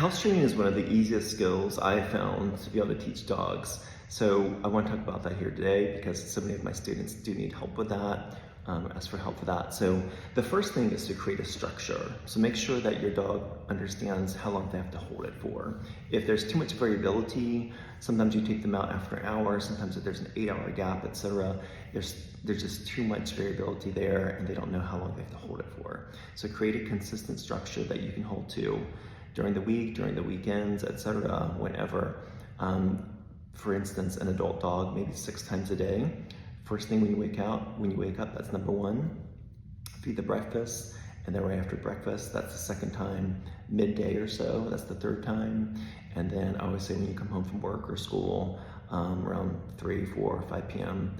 House training is one of the easiest skills I found to be able to teach dogs. So I want to talk about that here today because so many of my students do need help with that, ask for help with that. So the first thing is to create a structure. So make sure that your dog understands how long they have to hold it for. If there's too much variability, sometimes you take them out after an hour, sometimes if there's an 8-hour gap, etc. There's just too much variability there and they don't know how long they have to hold it for. So create a consistent structure that you can hold to during the week, during the weekends, etc., whenever. For instance, an adult dog, maybe 6 times a day. First thing when you wake up, that's number 1. Feed the breakfast, and then right after breakfast, that's the second time. Midday or so, that's the third time. And then I always say when you come home from work or school, around 3, 4, 5 p.m.,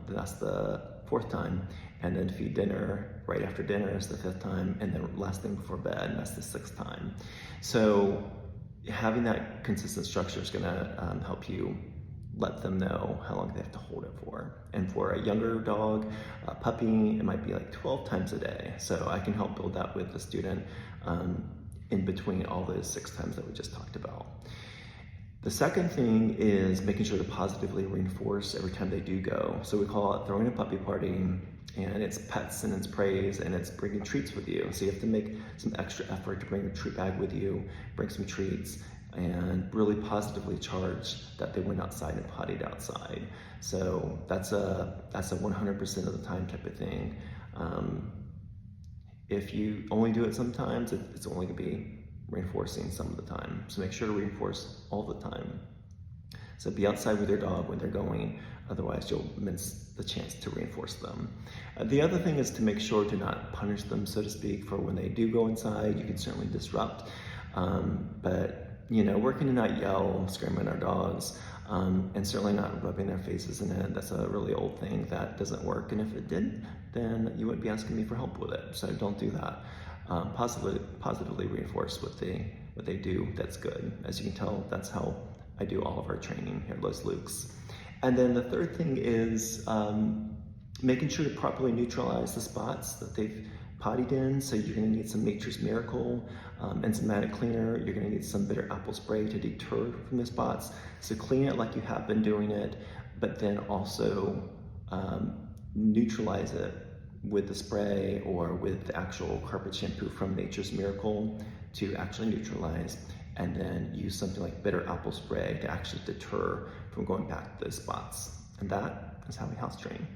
that's the 4th time. And then feed dinner right after dinner is the 5th time, and then last thing before bed, and that's the 6th time. So having that consistent structure is gonna help you let them know how long they have to hold it for. And for a younger dog, a puppy, it might be like 12 times a day. So I can help build that with the student in between all those 6 times that we just talked about. The second thing is making sure to positively reinforce every time they do go. So we call it throwing a puppy party, and it's pets and it's praise and it's bringing treats with you. So you have to make some extra effort to bring your treat bag with you, bring some treats, and really positively charge that they went outside and pottied outside. So that's a 100% of the time type of thing. If you only do it sometimes, it's only gonna be reinforcing some of the time. So make sure to reinforce all the time. So be outside with your dog when they're going, otherwise you'll miss the chance to reinforce them. The other thing is to make sure to not punish them, so to speak, for when they do go inside. You can certainly disrupt, but we're gonna not yell, scream at our dogs, and certainly not rubbing their faces in it. That's a really old thing that doesn't work, and if it did, then you wouldn't be asking me for help with it. So don't do that. Positively reinforce what they do. That's good. As you can tell, that's how I do all of our training here at Los Lukes. And then the third thing is making sure to properly neutralize the spots that they've pottied in. So you're going to need some Nature's Miracle enzymatic cleaner. You're going to need some bitter apple spray to deter from the spots. So clean it like you have been doing it, but then also neutralize it with the spray or with the actual carpet shampoo from Nature's Miracle to actually neutralize, and then use something like bitter apple spray to actually deter from going back to those spots. And that is how we house train.